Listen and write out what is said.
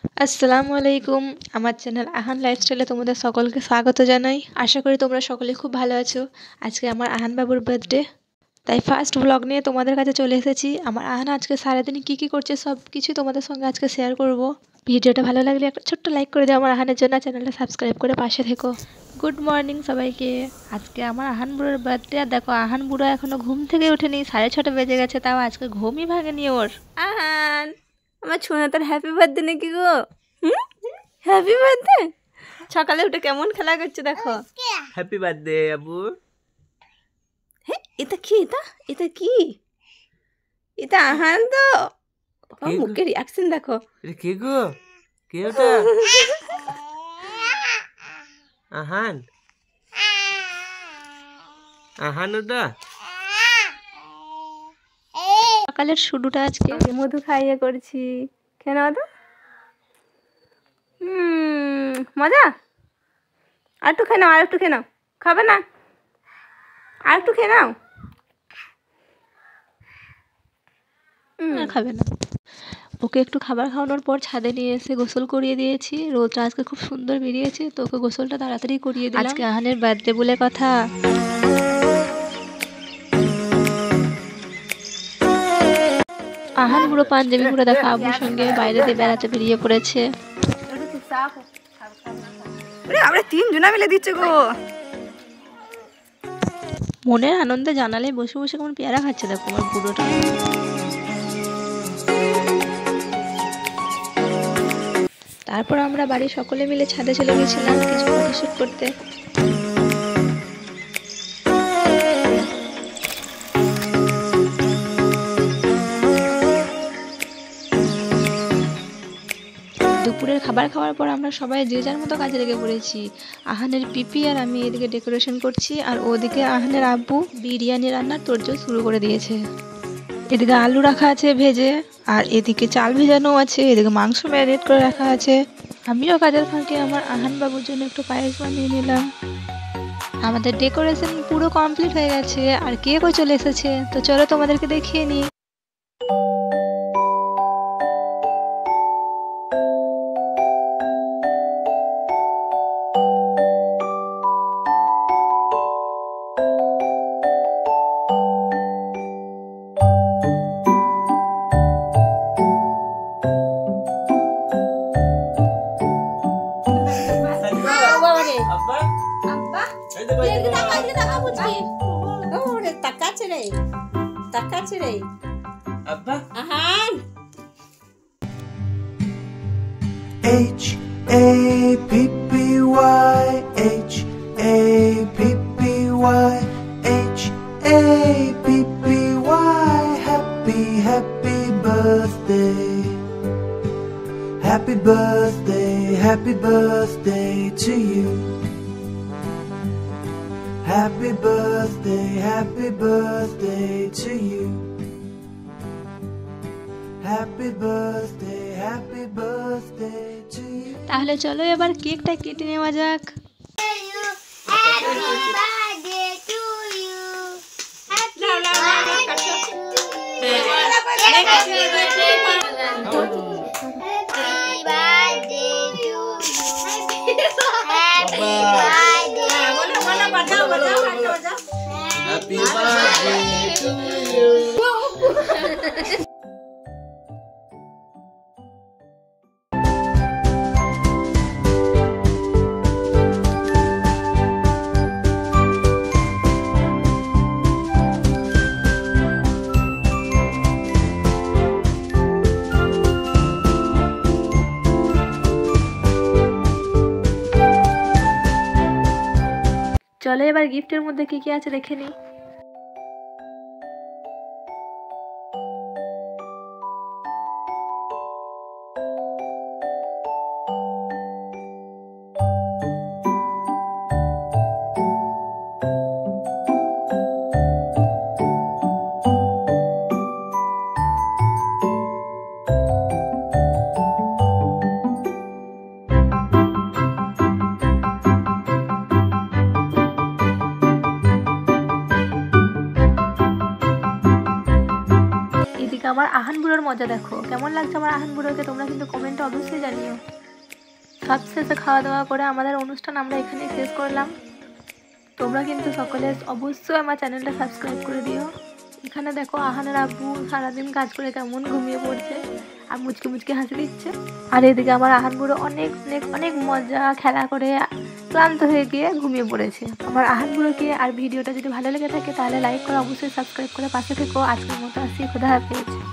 আসসালামু আলাইকুম। আমার চ্যানেল আহান লাইফস্টাইলে তোমাদের সকলকে স্বাগত জানাই। আশা করি তোমরা সকলে খুব ভালো আছো। আজকে আমার আহান বাবুর বার্থডে, তাই ফার্স্ট ব্লগ নিয়ে তোমাদের কাছে চলে এসেছি। আমার আহান আজকে সারাদিন কী করছে সব কিছু তোমাদের সঙ্গে আজকে শেয়ার করব। ভিডিওটা ভালো লাগলে একটা ছোট্ট লাইক করে দাও আমার আহানের জন্য, চ্যানেলটা সাবস্ক্রাইব করে পাশে থেকো। গুড মর্নিং সবাইকে। আজকে আমার আহান বুড়োর বার্থডে, আর দেখো আহান বুড়ো এখনো ঘুম থেকে ওঠেনি, 6:30 বেজে গেছে, তাও আজকে ঘুমই ভাঙেনি ওর। আহান, আমার ছোনা তোর হ্যাপি বার্থডে নাকি গো? Happy birthday. সকালে উঠে কেমন খেলা করছে দেখো। Happy birthday Abu. হ্যাঁ, এটা কি? এটা কি? এটা আহান তো। বাবা মুখের রিয়াকশন দেখো। এটা কে গো? কে ওটা? আহান, আহান ওটা? সকালের শুরুটা আজকে মধু খাইয়ে করছি। কেন তো মজা। আর একটু খেয়ে নাও, আর একটু খেয়ে নাও। খাবে না? আর একটু খেয়ে নাও। খাবে না। ওকে একটু খাবার খাওয়ানোর পর ছাদে নিয়ে এসে গোসল করিয়ে দিয়েছি। রোদটা আজকে খুব সুন্দর বেরিয়েছে, তো ওকে গোসলটা তাড়াতাড়ি করিয়ে দিলাম। আজকে আহানের বার্থডে বলে কথা। আহান পুরো পাঞ্জাবি পুরো দেখো আব্বুর সঙ্গে বাইরে দিয়ে বেড়াতে বেরিয়ে পড়েছে। আমরা 3 জনা মিলে দিচ্ছে গো। মনের আনন্দে জানালে বসে বসে কেমন পেয়ারা খাচ্ছে দেখো আমার বুড়োটা। তারপর আমরা বাড়ির সকলে মিলে ছাদে চলে গেছিলাম কিছু ফটোশুট করতে। দুপুরের খাবার খাওয়ার পর আমরা সবাই যে যার মতো কাজে লেগে পড়েছি। আহানের পিপি আর আমি এদিকে ডেকোরেশন করছি, আর ওদিকে আহানের আব্বু বিরিয়ানি রান্নার তোড়জোড় শুরু করে দিয়েছে। এদিকে আলু রাখা আছে ভেজে, আর এদিকে চাল ভেজানো আছে, এদিকে মাংস ম্যারিনেট করে রাখা আছে। আমিও কাজের ফাঁকে আমার আহান বাবুর জন্য একটু পায়েস বানিয়ে নিলাম। আমাদের ডেকোরেশন পুরো কমপ্লিট হয়ে গেছে, আর কেকও চলে এসেছে, তো চলো তোমাদেরকে দেখিয়ে নিই। তাকাচ্ছে রে আব্বা। Ahan H A P P Y H A P P Y H A P P Y Happy happy birthday. Happy birthday to you. Happy birthday to you. Happy birthday to you. তাহলে চলো এবার কেকটা কেটে নেওয়া যাক। Happy birthday to you. চলো এবার গিফটের মধ্যে কি আছে দেখে নিই। আমার আহান বুড়োর মজা দেখো, কেমন লাগছে আমার আহান বুড়োকে তোমরা কিন্তু কমেন্টে অবশ্যই জানিও। সব শেষে খাওয়া দাওয়া করে আমাদের অনুষ্ঠান আমরা এখানেই শেষ করলাম। তোমরা কিন্তু সকলে অবশ্যই আমার চ্যানেলটা সাবস্ক্রাইব করে দিও। এখানে দেখো আহানের আব্বু সারাদিন কাজ করে কেমন ঘুমিয়ে পড়ছে আর মুচকি মুচকি হাসি দিচ্ছে। আর এদিকে আমার আহান বুড়ো অনেক অনেক অনেক মজা খেলা করে ক্লান্ত হয়ে গিয়ে ঘুমিয়ে পড়েছে। আমার আহান বুড়োকে আর ভিডিওটা যদি ভালো লেগে থাকে তাহলে লাইক করে অবশ্যই সাবস্ক্রাইব করে পাশে থেকো। আজকের মতো আসি, খোদা হাফেজ।